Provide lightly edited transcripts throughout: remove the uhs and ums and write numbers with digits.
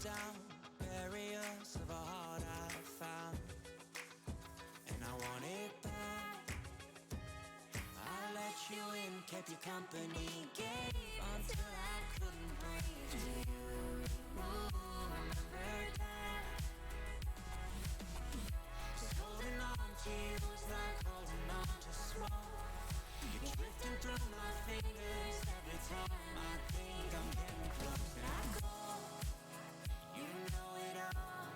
down barriers of a heart I found, and I want it back. I let you in, kept you company, gave until I couldn't breathe. Do you remember that? Just holding on to you is like holding on to smoke. You're drifting through my fingers every time I think I'm getting close. And I call, you know it all.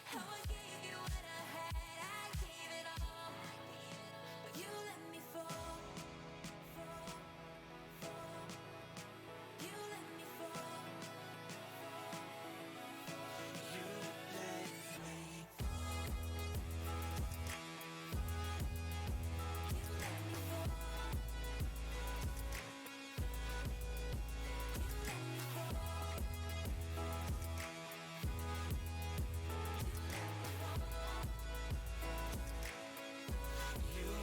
How I gave you what I had, I gave it all, but you let me fall, fall, fall. You let me fall, fall. You let me fall, you let me fall, you let me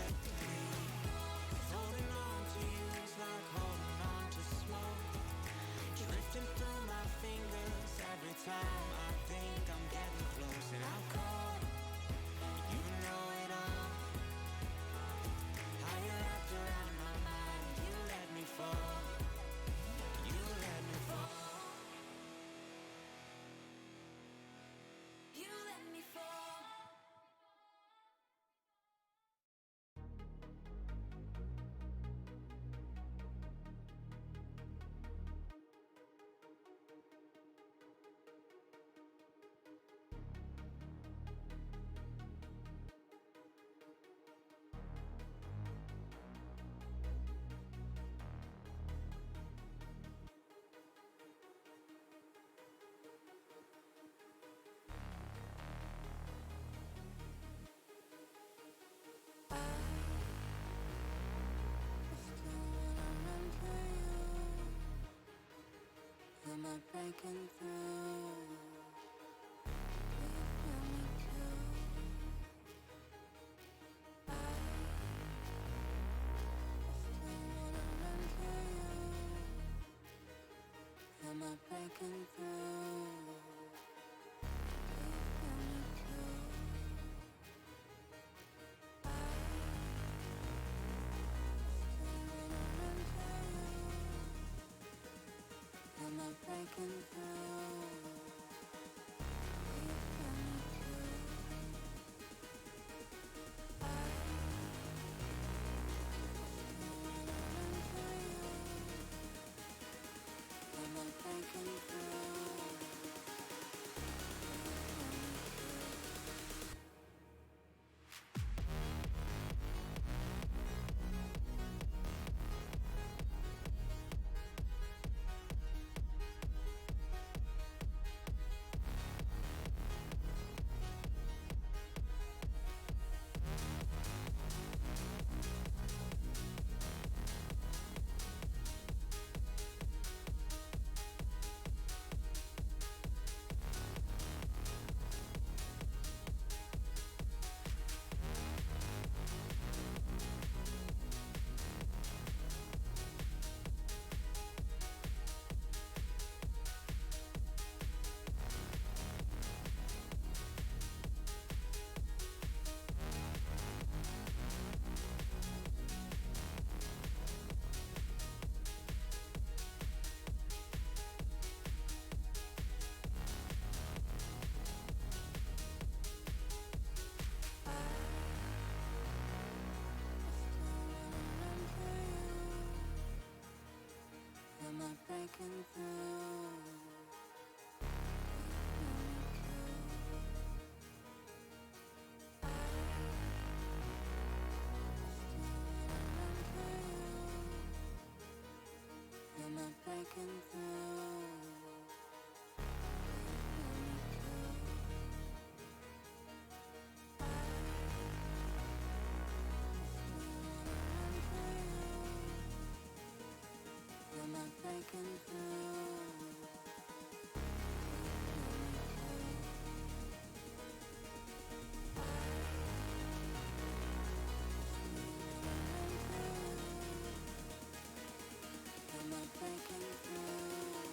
fall. Drifting through my fingers every time I think I'm getting close. And I call, you know it all. How you wrapped around my mind, you let me fall, you let me fall, you let me fall. Am I breaking through? Do you feel me too? I still wanna run to you. Am I breaking through? Do you feel me too? I still wanna run to you. Am I breaking through? Do you feel me too? I still wanna run to you. Am I breaking through? Am I breaking through? Am I breaking through? Am I breaking through? Am I breaking through?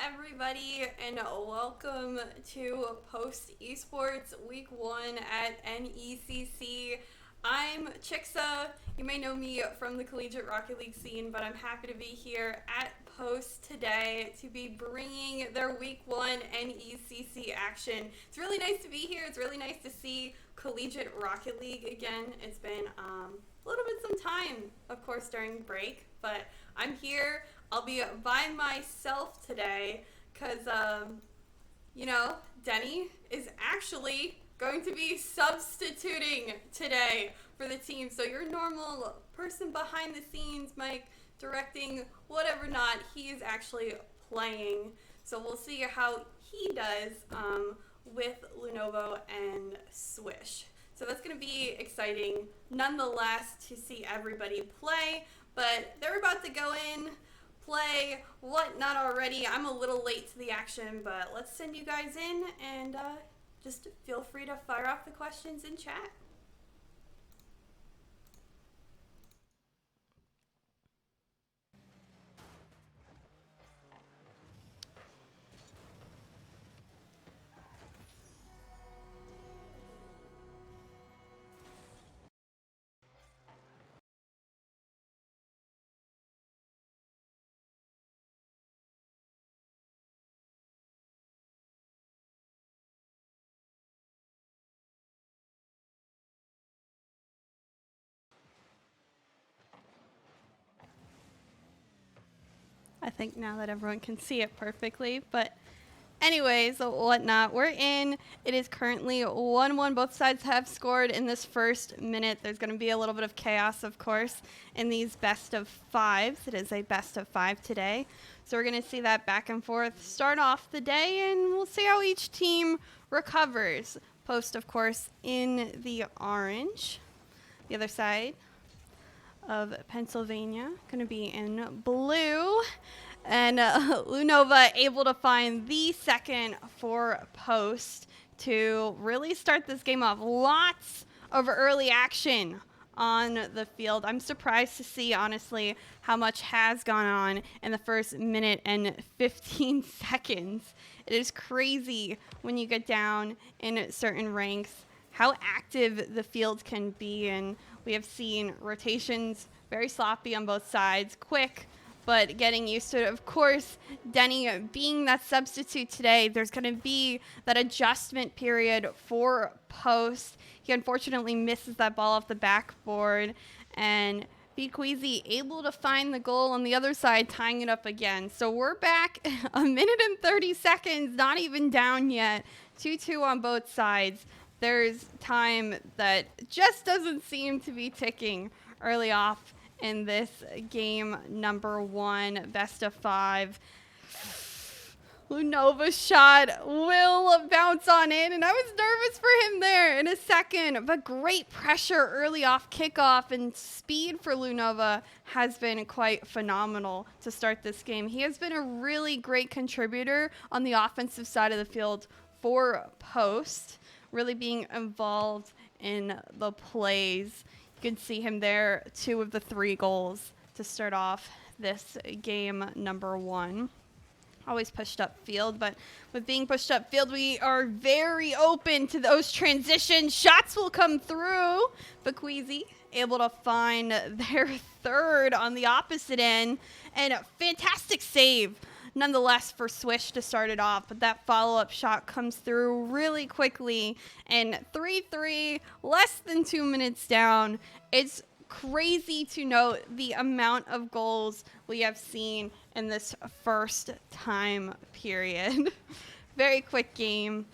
everybody, and welcome to Post Esports Week 1 at NECC. I'm Chixxa. You may know me from the Collegiate Rocket League scene, but I'm happy to be here at Post today to be bringing their Week 1 NECC action. It's really nice to be here. It's really nice to see Collegiate Rocket League again. It's been a little bit some time, of course, during break, but I'm here. I'll be by myself today because, Denny is actually going to be substituting today for the team. So your normal person behind the scenes, Mike, directing, whatever not, he is actually playing. So we'll see how he does with Lenovo and Swish. So that's going to be exciting, nonetheless, to see everybody play. But they're about to go in, play, what not already. I'm a little late to the action, but let's send you guys in and just feel free to fire off the questions in chat. I think now that everyone can see it perfectly, but anyways, whatnot, we're in. It is currently 1-1. Both sides have scored in this first minute. There's going to be a little bit of chaos, of course, in these best of fives. It is a best of 5 today. So we're going to see that back and forth start off the day, and we'll see how each team recovers. Post, of course, in the orange. The other side of Pennsylvania going to be in blue. And Lenovo able to find the second for Post to really start this game off. Lots of early action on the field. I'm surprised to see, honestly, how much has gone on in the first minute and 15 seconds. It is crazy when you get down in certain ranks how active the field can be, and we have seen rotations very sloppy on both sides, quick, but getting used to it. Of course, Denny being that substitute today, there's going to be that adjustment period for Post. He unfortunately misses that ball off the backboard, and PWU able to find the goal on the other side, tying it up again. So we're back a minute and 30 seconds, not even down yet. 2-2 on both sides. There's time that just doesn't seem to be ticking early off in this game number 1, best of 5. Lenovo's shot will bounce on in, and I was nervous for him there in a second, but great pressure early off kickoff, and speed for Lenovo has been quite phenomenal to start this game. He has been a really great contributor on the offensive side of the field for Post, really being involved in the plays. You can see him there, 2 of the 3 goals to start off this game number 1. Always pushed up field, but with being pushed up field, we are very open to those transitions. Shots will come through. PWU able to find their third on the opposite end, and a fantastic save nonetheless for Swish to start it off, but that follow-up shot comes through really quickly, and 3-3, less than 2 minutes down. It's crazy to note the amount of goals we have seen in this first time period. Very quick game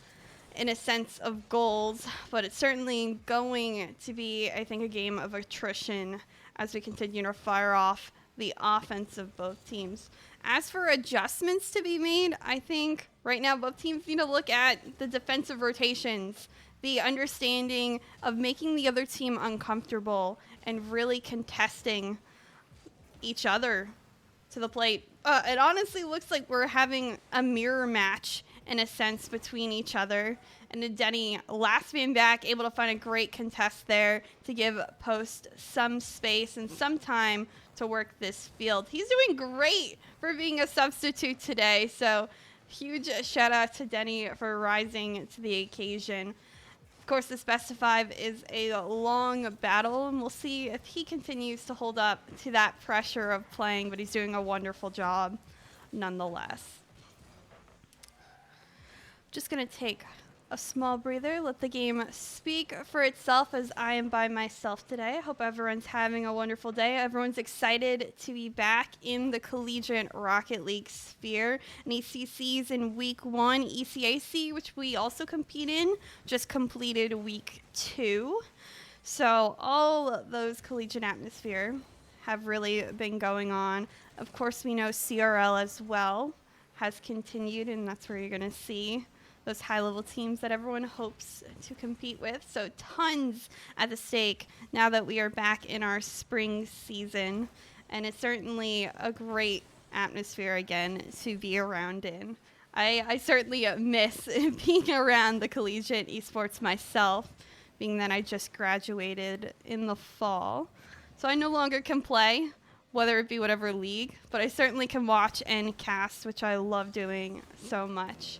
in a sense of goals, but it's certainly going to be, I think, a game of attrition as we continue to fire off the offense of both teams. As for adjustments to be made, I think right now both teams need to look at the defensive rotations, the understanding of making the other team uncomfortable and really contesting each other to the plate. It honestly looks like we're having a mirror match in a sense, between each other. And Denny, last man back, able to find a great contest there to give Post some space and some time to work this field. He's doing great for being a substitute today. So huge shout out to Denny for rising to the occasion. Of course, this best of 5 is a long battle, and we'll see if he continues to hold up to that pressure of playing, but he's doing a wonderful job nonetheless. Just going to take a small breather, let the game speak for itself as I am by myself today. I hope everyone's having a wonderful day. Everyone's excited to be back in the Collegiate Rocket League sphere. NECC's in week 1. ECAC, which we also compete in, just completed week 2. So all those collegiate atmosphere have really been going on. Of course, we know CRL as well has continued, and that's where you're going to see those high-level teams that everyone hopes to compete with. So tons at the stake now that we are back in our spring season. And it's certainly a great atmosphere again to be around in. I certainly miss being around the collegiate esports myself, being that I just graduated in the fall. So I no longer can play, whether it be whatever league, but I certainly can watch and cast, which I love doing so much.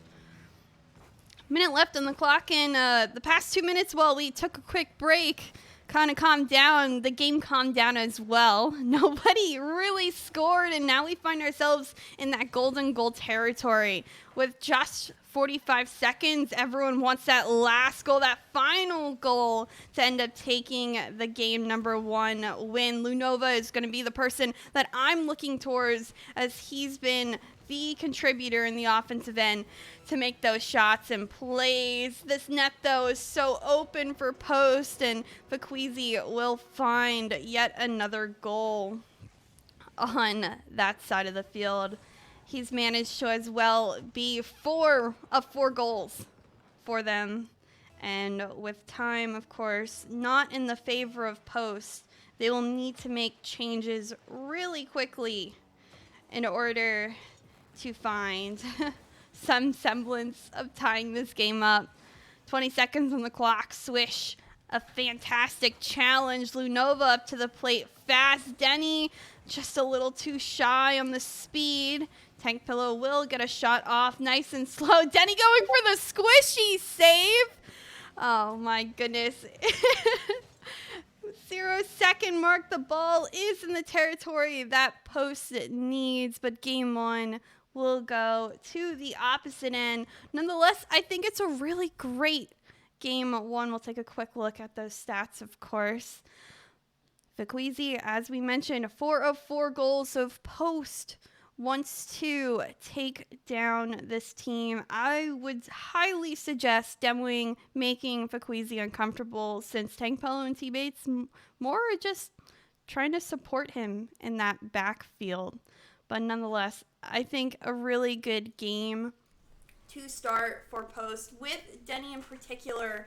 Minute left on the clock, and the past 2 minutes, while we took a quick break, kind of calmed down, the game calmed down as well. Nobody really scored, and now we find ourselves in that golden goal territory. With just 45 seconds, everyone wants that last goal, that final goal, to end up taking the game number 1 win. Lunova is going to be the person that I'm looking towards, as he's been the contributor in the offensive end to make those shots and plays. This net, though, is so open for Post, and Fakwizi will find yet another goal on that side of the field. He's managed to as well be 4 of 4 goals for them. And with time, of course, not in the favor of Post, they will need to make changes really quickly in order to find some semblance of tying this game up. 20 seconds on the clock. Swish, a fantastic challenge. Lunova up to the plate fast. Denny just a little too shy on the speed. Tank Pillow will get a shot off nice and slow. Denny going for the squishy save. Oh my goodness. 0-second mark. The ball is in the territory that Post needs, but game 1 will go to the opposite end. Nonetheless, I think it's a really great game 1. We'll take a quick look at those stats, of course. Fakwizi, as we mentioned, 4 of 4 goals. So if Post wants to take down this team, I would highly suggest demoing making Fakwizi uncomfortable, since Tank Pello and T-Bates more are just trying to support him in that backfield. But nonetheless, I think a really good game to start for Post, with Denny in particular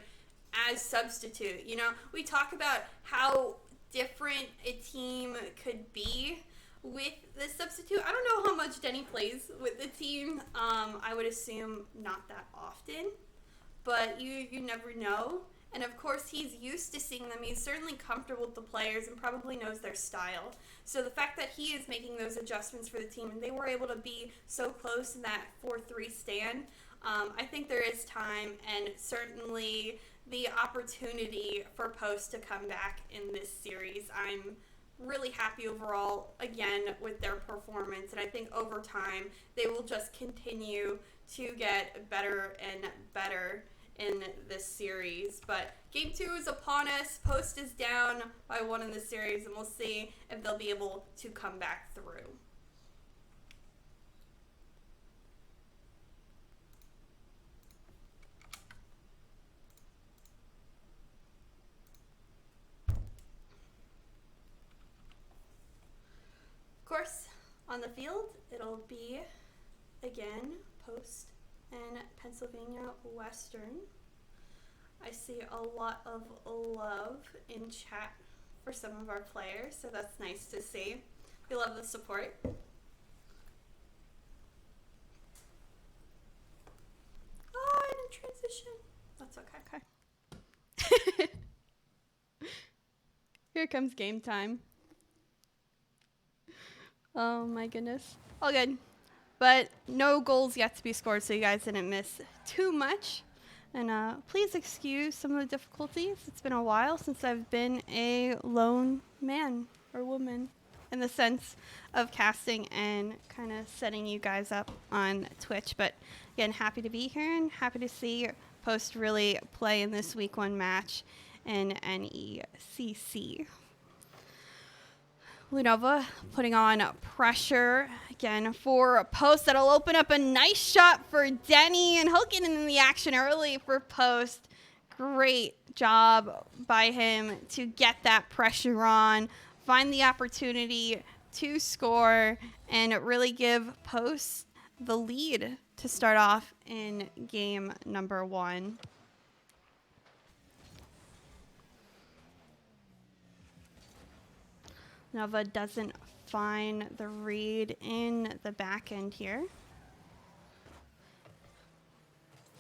as substitute. You know, we talk about how different a team could be with this substitute. I don't know how much Denny plays with the team. I would assume not that often, but you never know. And of course, he's used to seeing them. He's certainly comfortable with the players and probably knows their style. So the fact that he is making those adjustments for the team, and they were able to be so close in that 4-3 stand, I think there is time and certainly the opportunity for Post to come back in this series. I'm really happy overall, again, with their performance, and I think over time they will just continue to get better and better in this series. But game 2 is upon us. Post is down by 1 in the series, and we'll see if they'll be able to come back through. Of course, on the field, it'll be, again, Post and Pennsylvania Western. I see a lot of love in chat for some of our players, so that's nice to see. We love the support. transition. That's okay. Here comes game time. Oh my goodness. All good. But no goals yet to be scored, so you guys didn't miss too much. And please excuse some of the difficulties. It's been a while since I've been a lone man or woman in the sense of casting and kind of setting you guys up on Twitch. But again, happy to be here and happy to see Post really play in this week 1 match in NECC. Lunova putting on pressure again for a Post that'll open up a nice shot for Denny, and he'll get in the action early for Post. Great job by him to get that pressure on, find the opportunity to score, and really give Post the lead to start off in game number 1. Nova doesn't find the read in the back end here.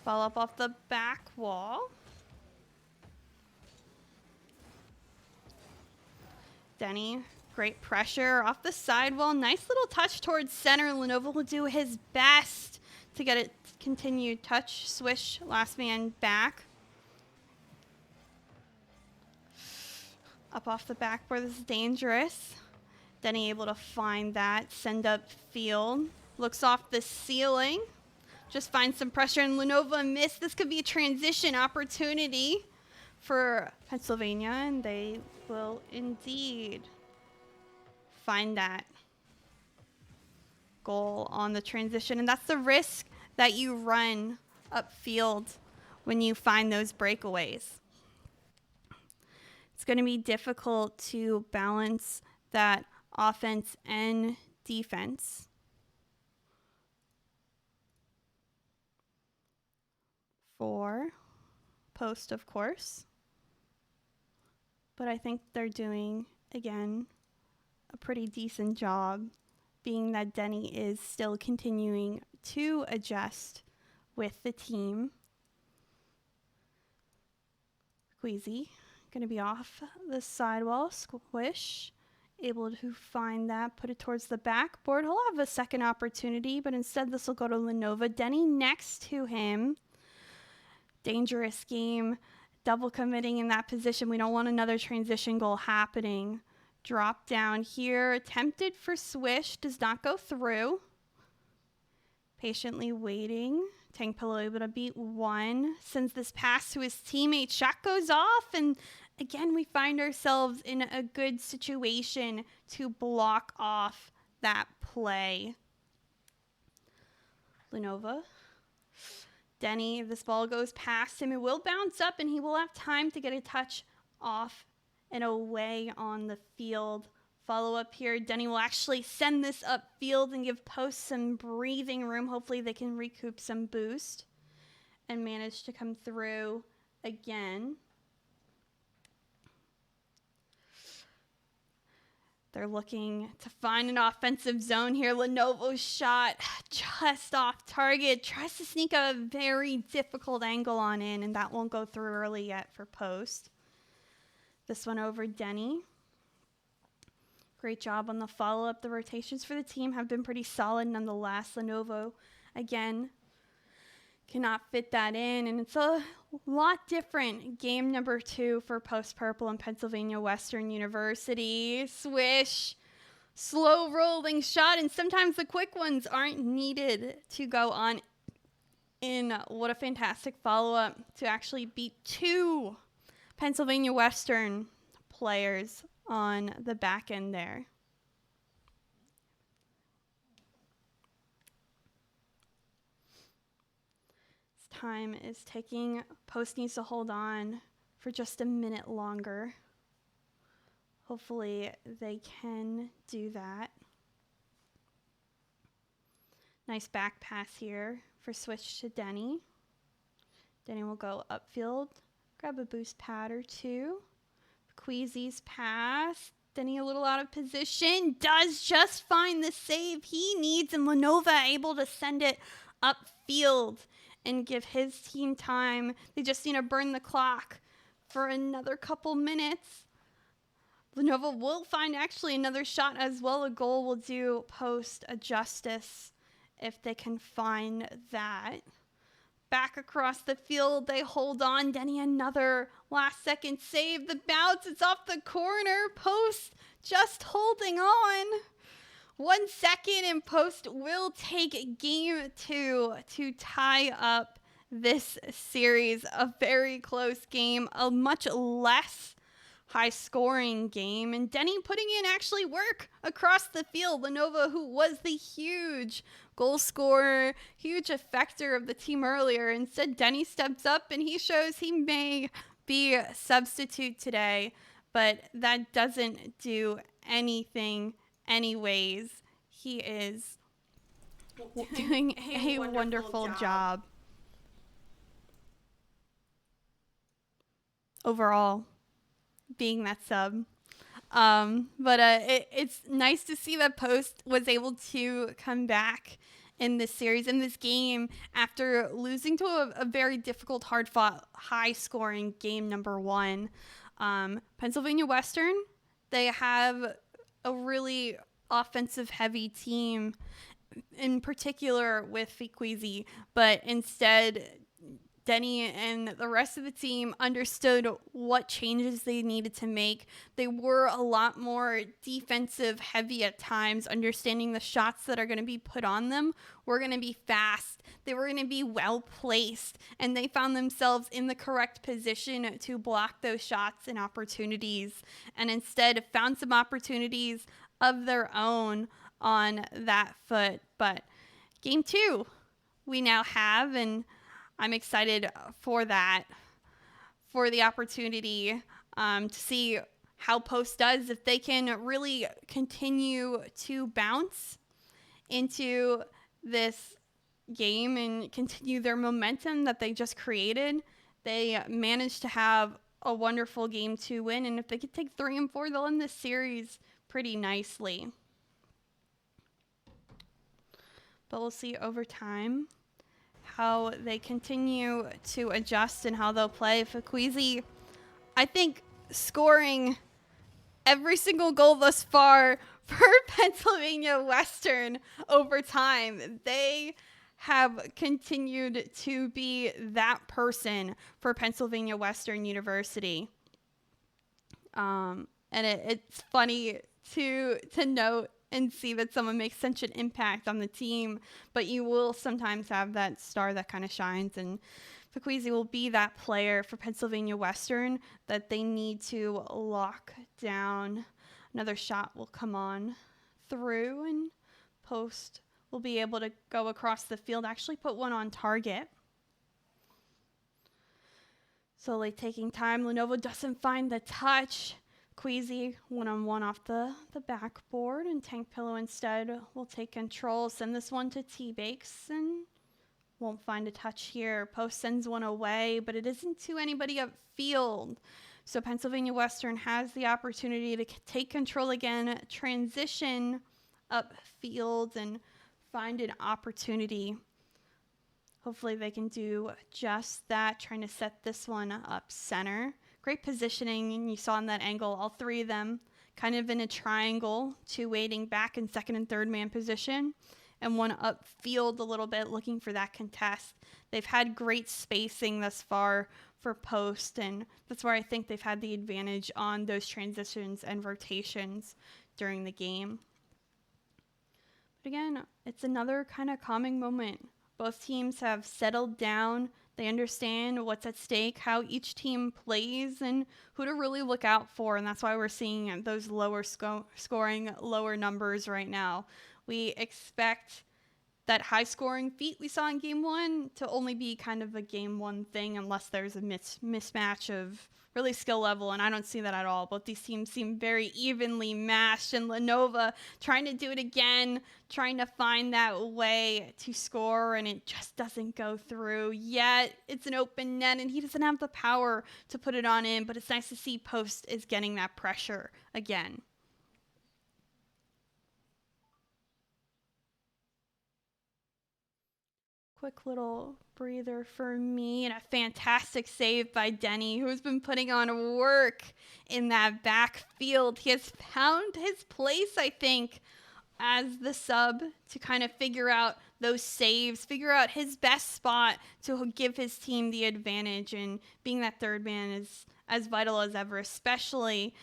Follow up off the back wall. Denny, great pressure off the sidewall. Nice little touch towards center. Lenovo will do his best to get it continued touch. Swish, last man back. Up off the backboard, this is dangerous. Denny able to find that, send up field. Looks off the ceiling. Just finds some pressure, and Lenovo missed. This could be a transition opportunity for Pennsylvania, and they will indeed find that goal on the transition. And that's the risk that you run upfield when you find those breakaways. It's going to be difficult to balance that offense and defense. For Post, of course. But I think they're doing, again, a pretty decent job, being that Denny is still continuing to adjust with the team. Queasy. Going to be off the sidewall. Swish, able to find that, put it towards the backboard. He'll have a second opportunity, but instead this will go to Lenovo. Denny next to him. Dangerous game. Double committing in that position. We don't want another transition goal happening. Drop down here. Attempted for Swish. Does not go through. Patiently waiting. Tank Pillow able to beat 1. Sends this pass to his teammate. Shot goes off, and again, we find ourselves in a good situation to block off that play. Lenovo. Denny, if this ball goes past him, it will bounce up, and he will have time to get a touch off and away on the field. Follow up here. Denny will actually send this upfield and give Post some breathing room. Hopefully they can recoup some boost and manage to come through again. They're looking to find an offensive zone here. Lenovo's shot just off target. Tries to sneak a very difficult angle on in, and that won't go through early yet for Post. This one over Denny. Great job on the follow-up. The rotations for the team have been pretty solid nonetheless. Lenovo, again, cannot fit that in, and it's a lot different. Game number 2 for Post Purple and Pennsylvania Western University. Swish, slow rolling shot, and sometimes the quick ones aren't needed to go on in. What a fantastic follow-up to actually beat 2 Pennsylvania Western players on the back end there. Time is ticking. Post needs to hold on for just a minute longer. Hopefully they can do that. Nice back pass here for Swish to Denny. Denny will go upfield, grab a boost pad or 2. Queasy's pass. Denny a little out of position. Does just find the save he needs, and Lenova able to send it upfield and give his team time. They just need to burn the clock for another couple minutes. Lenovo will find actually another shot as well. A goal will do Post a justice if they can find that. Back across the field, they hold on. Denny, another last second save. The bounce, it's off the corner. Post just holding on. 1 second and Post will take game 2 to tie up this series. A very close game, a much less high-scoring game, and Denny putting in actually work across the field. Lenovo, who was the huge goal scorer, huge effector of the team earlier, instead Denny steps up and he shows he may be a substitute today, but that doesn't do anything anyways. He is doing a wonderful job. Overall, being that sub. But it's nice to see that Post was able to come back in this series, in this game, after losing to a very difficult, hard-fought, high-scoring game number 1. Pennsylvania Western, they have a really offensive-heavy team, in particular with Fikwezi, but instead Denny and the rest of the team understood what changes they needed to make. They were a lot more defensive heavy at times, understanding the shots that are going to be put on them were going to be fast. They were going to be well placed, and they found themselves in the correct position to block those shots and opportunities, and instead found some opportunities of their own on that foot. But game 2 we now have, and I'm excited for that, for the opportunity to see how Post does, if they can really continue to bounce into this game and continue their momentum that they just created. They managed to have a wonderful game 2 win, and if they could take 3 and 4, they'll end this series pretty nicely. But we'll see over time how they continue to adjust and how they'll play. Fikwezi, I think, scoring every single goal thus far for Pennsylvania Western over time. They have continued to be that person for Pennsylvania Western University. And it's funny to note and see that someone makes such an impact on the team, but you will sometimes have that star that kind of shines, and Fikwezi will be that player for Pennsylvania Western that they need to lock down. Another shot will come on through, and Post will be able to go across the field, actually put one on target. Slowly taking time. Lenovo doesn't find the touch. Queasy one-on-one off the backboard, and Tank Pillow instead will take control, send this one to T-Bakes, and won't find a touch here. Post sends one away, but it isn't to anybody upfield. So Pennsylvania Western has the opportunity to take control again, transition upfield, and find an opportunity. Hopefully they can do just that, trying to set this one up center. Great positioning, and you saw in that angle, all 3 of them kind of in a triangle, 2 waiting back in second and third man position, and 1 upfield a little bit looking for that contest. They've had great spacing thus far for Post, and that's where I think they've had the advantage on those transitions and rotations during the game. But again, it's another kind of calming moment. Both teams have settled down. They understand what's at stake, how each team plays, and who to really look out for. And that's why we're seeing those lower scoring, lower numbers right now. We expect that high-scoring feat we saw in Game 1 to only be kind of a Game 1 thing unless there's a mismatch of really skill level, and I don't see that at all. Both these teams seem very evenly matched, and Lenovo trying to do it again, trying to find that way to score, and it just doesn't go through yet. It's an open net, and he doesn't have the power to put it on in, but it's nice to see Post is getting that pressure again. quick little breather for me, and a fantastic save by Denny, who's been putting on work in that backfield. He has found his place, I think, as the sub to kind of figure out those saves, figure out his best spot to give his team the advantage. And being that third man is as vital as ever, especially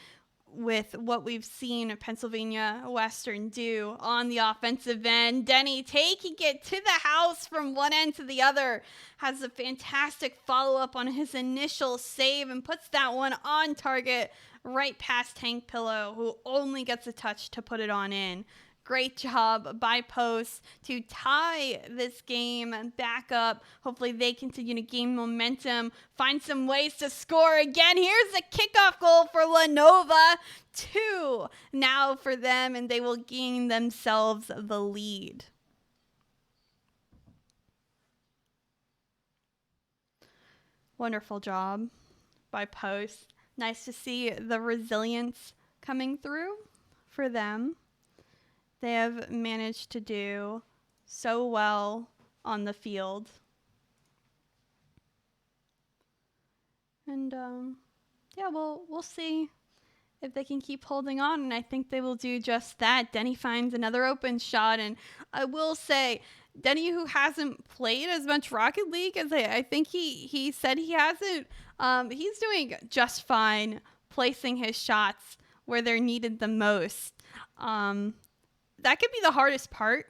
with what we've seen Pennsylvania Western do on the offensive end. Denny taking it to the house from one end to the other, has a fantastic follow-up on his initial save and puts that one on target right past Tank Pillow, who only gets a touch to put it on in. Great job by Post to tie this game back up. Hopefully they continue to gain momentum, find some ways to score again. Here's a kickoff goal for Lenova. 2 now for them, and they will gain themselves the lead. Wonderful job by Post. Nice to see the resilience coming through for them. They have managed to do so well on the field. And yeah, we'll see if they can keep holding on, and I think they will do just that. Denny finds another open shot, and I will say, Denny, who hasn't played as much Rocket League as I think he said he hasn't, he's doing just fine placing his shots where they're needed the most. That could be the hardest part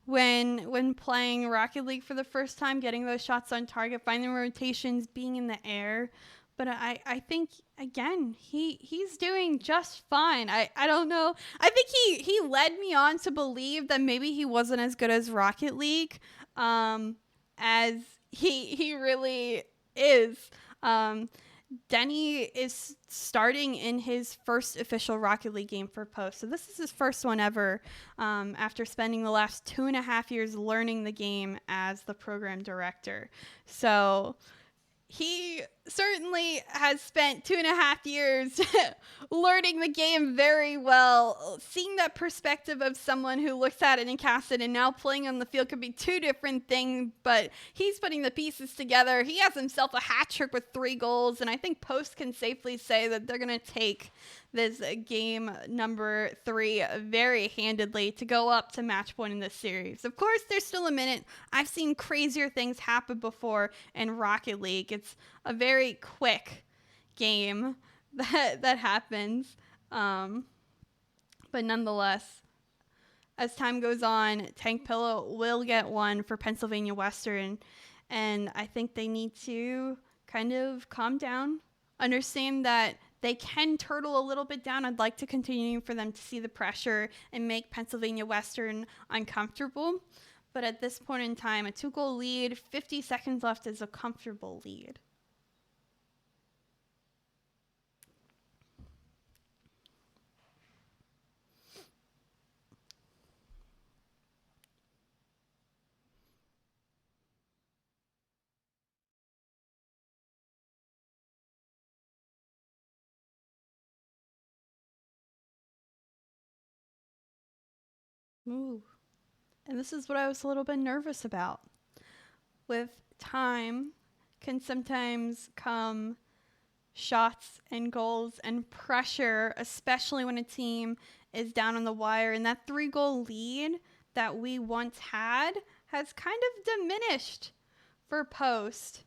when playing Rocket League for the first time, getting those shots on target, finding rotations, being in the air. But I think, again, he's doing just fine. I don't know. I think he led me on to believe that maybe he wasn't as good as Rocket League as he really is. Denny is starting in his first official Rocket League game for Post. So this is his first one ever after spending the last 2.5 years learning the game as the program director. So he certainly has spent 2.5 years learning the game very well. Seeing that perspective of someone who looks at it and casts it and now playing on the field could be two different things, but he's putting the pieces together. He has himself a hat trick with 3 goals, and I think Post can safely say that they're going to take this game number 3 very handedly to go up to match point in this series. Of course, there's still a minute. I've seen crazier things happen before in Rocket League. It's a very quick game that happens. But nonetheless, as time goes on, Tank Pillow will get one for Pennsylvania Western. And I think they need to kind of calm down, understand that they can turtle a little bit down. I'd like to continue for them to see the pressure and make Pennsylvania Western uncomfortable. But at this point in time, a 2-goal lead, 50 seconds left is a comfortable lead. Ooh. And this is what I was a little bit nervous about. With time can sometimes come shots and goals and pressure, especially when a team is down on the wire. And that 3-goal lead that we once had has kind of diminished for Post.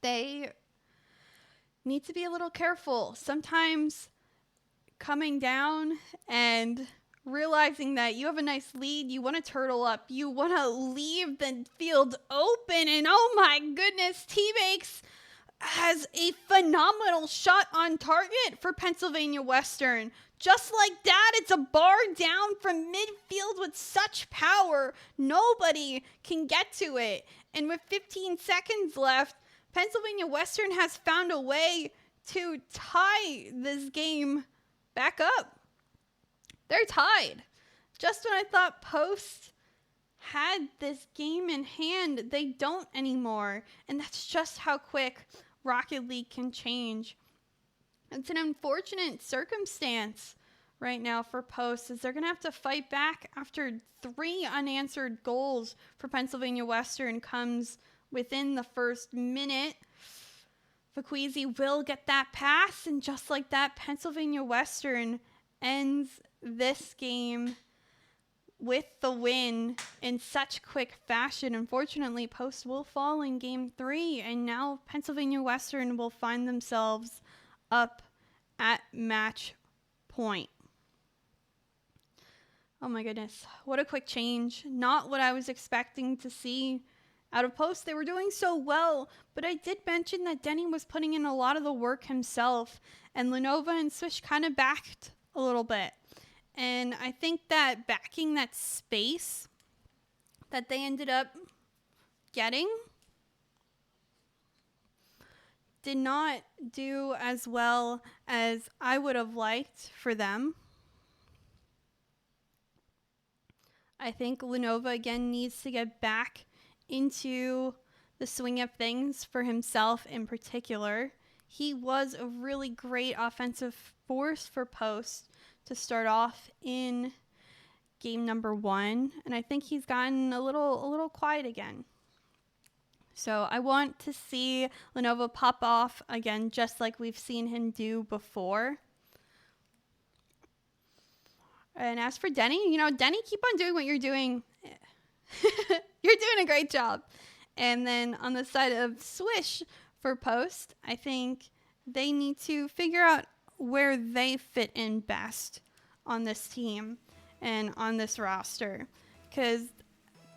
They need to be a little careful. Sometimes coming down and realizing that you have a nice lead, you want to turtle up, you want to leave the field open, and oh my goodness, T-Bakes has a phenomenal shot on target for Pennsylvania Western. Just like that, it's a bar down from midfield with such power, nobody can get to it. And with 15 seconds left, Pennsylvania Western has found a way to tie this game back up. They're tied. Just when I thought Post had this game in hand, they don't anymore. And that's just how quick Rocket League can change. It's an unfortunate circumstance, right now for Post, is they're going to have to fight back after 3 unanswered goals for Pennsylvania Western comes within the first minute. Vaqueezy will get that pass, and just like that, Pennsylvania Western ends this game with the win in such quick fashion. Unfortunately, Post will fall in game 3, and now Pennsylvania Western will find themselves up at match point. Oh my goodness, what a quick change. Not what I was expecting to see out of Post. They were doing so well, but I did mention that Denny was putting in a lot of the work himself, and Lenova and Swish kind of backed a little bit. And I think that backing that space that they ended up getting did not do as well as I would have liked for them. I think Lenova again needs to get back into the swing of things for himself in particular. He was a really great offensive force for Post to start off in game number 1, and I think he's gotten a little quiet again. So I want to see Lenova pop off again, just like we've seen him do before. And as for Denny, Denny, keep on doing what you're doing. You're doing a great job. And then on the side of Swish for Post, I think they need to figure out where they fit in best on this team and on this roster, because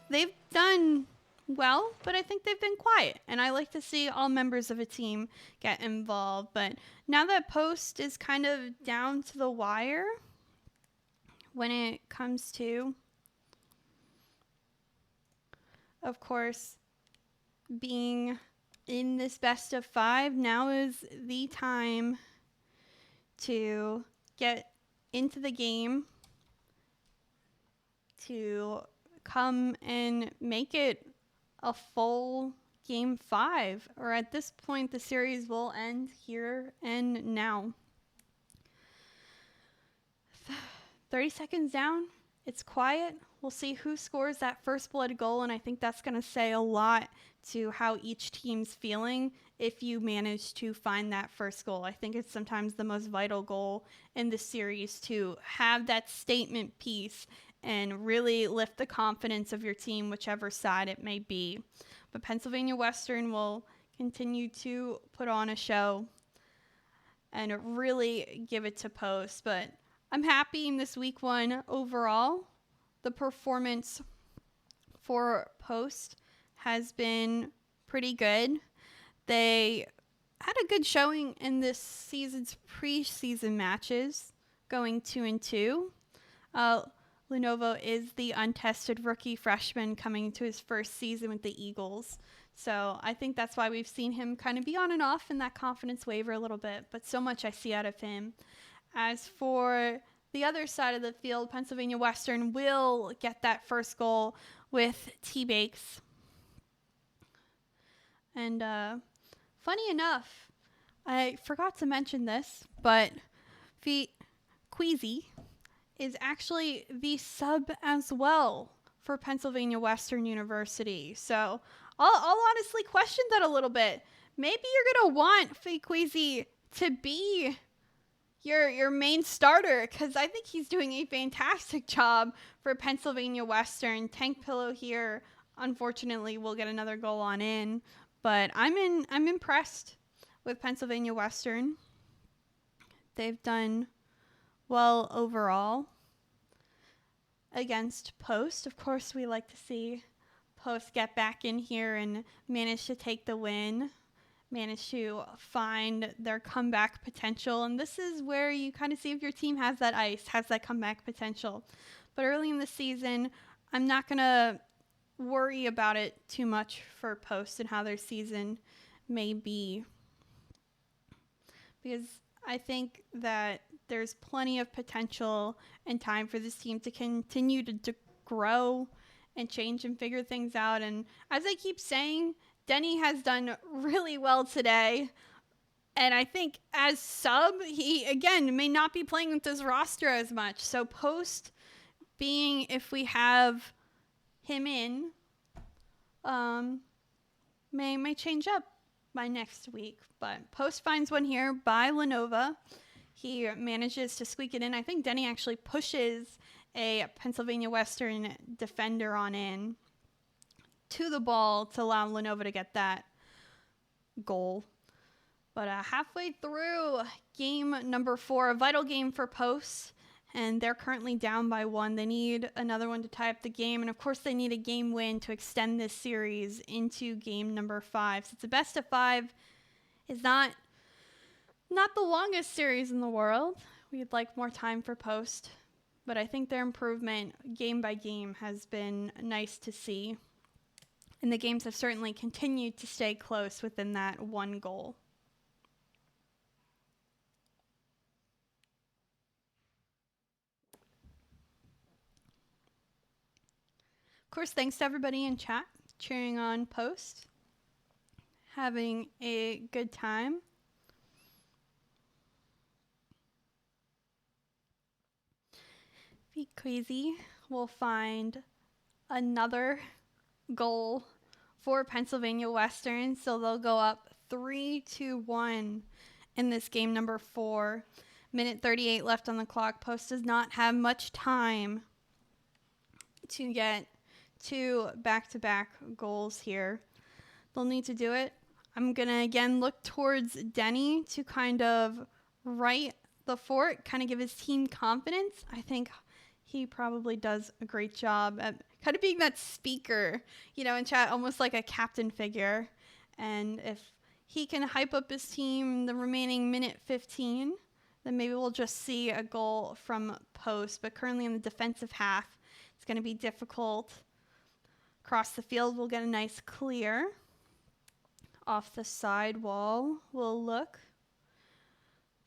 they've done well, but I think they've been quiet, and I like to see all members of a team get involved. But now that Post is kind of down to the wire when it comes to, of course, being in this best of 5, now is the time to get into the game, to come and make it a full game 5, or at this point the series will end here and now. 30 seconds down, it's quiet. We'll see who scores that first blood goal, and I think that's going to say a lot to how each team's feeling if you manage to find that first goal. I think it's sometimes the most vital goal in the series, to have that statement piece and really lift the confidence of your team, whichever side it may be. But Pennsylvania Western will continue to put on a show and really give it to Post. But I'm happy in this week 1 overall. The performance for Post has been pretty good. They had a good showing in this season's preseason matches, going 2-2. Lenovo is the untested rookie freshman coming to his first season with the Eagles. So I think that's why we've seen him kind of be on and off in that confidence waver a little bit, but so much I see out of him. As for the other side of the field, Pennsylvania Western will get that first goal with T-Bakes. And funny enough, I forgot to mention this, but Queasy is actually the sub as well for Pennsylvania Western University. So I'll honestly question that a little bit. Maybe you're going to want Queasy to be your main starter, because I think he's doing a fantastic job for Pennsylvania Western. Tank Pillow here, unfortunately, will get another goal on in, but I'm impressed with Pennsylvania Western. They've done well overall against Post. Of course, we like to see Post get back in here and manage to take the win, manage to find their comeback potential. And this is where you kind of see if your team has that ice, has that comeback potential. But early in the season, I'm not going to worry about it too much for Post and how their season may be, because I think that there's plenty of potential and time for this team to continue to grow and change and figure things out. And as I keep saying, Denny has done really well today, And I think as sub, he, again, may not be playing with this roster as much. So post being, if we have him in, may change up by next week. But post finds one here by Lenovo. He manages to squeak it in. I think Denny actually pushes a Pennsylvania Western defender on in to the ball to allow Lenovo to get that goal. But halfway through game number 4, a vital game for Post, and they're currently down by 1. They need another one to tie up the game, and of course they need a game win to extend this series into game number 5. Since the best of 5 is not the longest series in the world. We'd like more time for Post, but I think their improvement game by game has been nice to see, and the games have certainly continued to stay close within that 1 goal. Of course, thanks to everybody in chat cheering on Post, having a good time. Be crazy. We'll find another goal for Pennsylvania Western, so they'll go up 3-1 in this game number 4. Minute 38 left on the clock. Post does not have much time to get 2 back-to-back goals here. They'll need to do it. I'm going to again look towards Denny to kind of right the fort, kind of give his team confidence. I think he probably does a great job at kind of being that speaker, in chat, almost like a captain figure. And if he can hype up his team the remaining minute 15, then maybe we'll just see a goal from Post. But currently in the defensive half, it's going to be difficult. Across the field, we'll get a nice clear. Off the side wall, we'll look.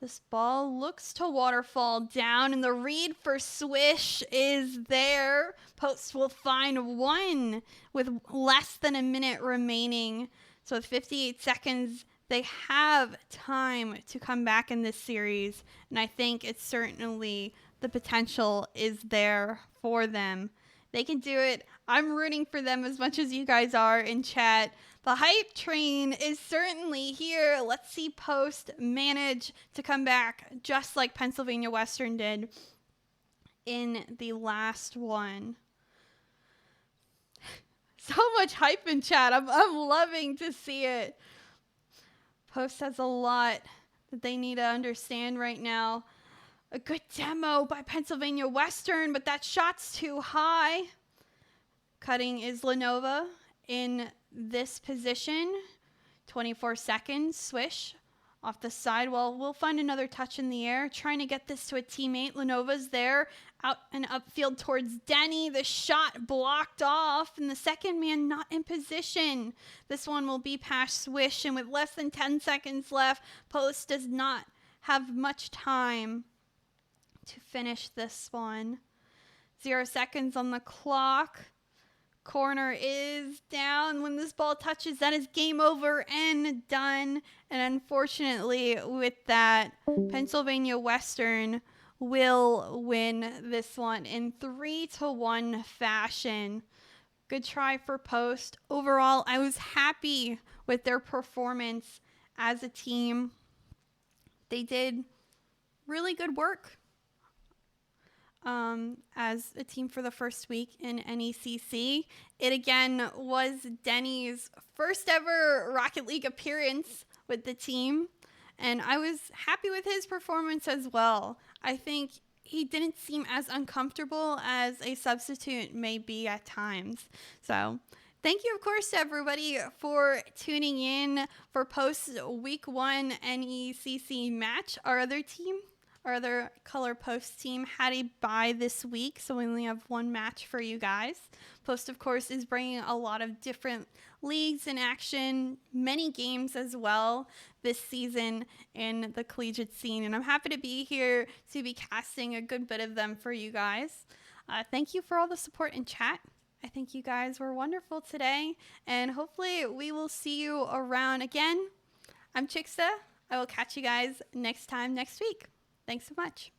This ball looks to waterfall down, and the read for Swish is there. Post will find one with less than a minute remaining. So with 58 seconds, they have time to come back in this series, and I think it's certainly the potential is there for them. They can do it. I'm rooting for them as much as you guys are in chat. The hype train is certainly here. Let's see Post manage to come back just like Pennsylvania Western did in the last one. So much hype in chat. I'm loving to see it. Post has a lot that they need to understand right now. A good demo by Pennsylvania Western, but that shot's too high. Cutting is Lenovo in this position. 24 seconds. Swish off the side. Well, we'll find another touch in the air. Trying to get this to a teammate. Lenovo's there. Out and upfield towards Denny. The shot blocked off. And the second man not in position. This one will be past Swish. And with less than 10 seconds left, Post does not have much time to finish this one. 0 seconds on the clock. Corner is down. When this ball touches, that is game over and done. And unfortunately, with that, Pennsylvania Western will win this one in 3-1 fashion. Good try for Post. Overall, I was happy with their performance as a team. They did really good work as a team for the first week in NECC. It again was Denny's first ever Rocket League appearance with the team, and I was happy with his performance as well. I think he didn't seem as uncomfortable as a substitute may be at times. So thank you, of course, to everybody for tuning in for Post's Week 1 NECC match. Our other color Post team had a bye this week, so we only have one match for you guys. Post, of course, is bringing a lot of different leagues in action, many games as well this season in the collegiate scene, and I'm happy to be here to be casting a good bit of them for you guys. Thank you for all the support in chat. I think you guys were wonderful today, and hopefully we will see you around again. I'm Chixxa. I will catch you guys next time next week. Thanks so much.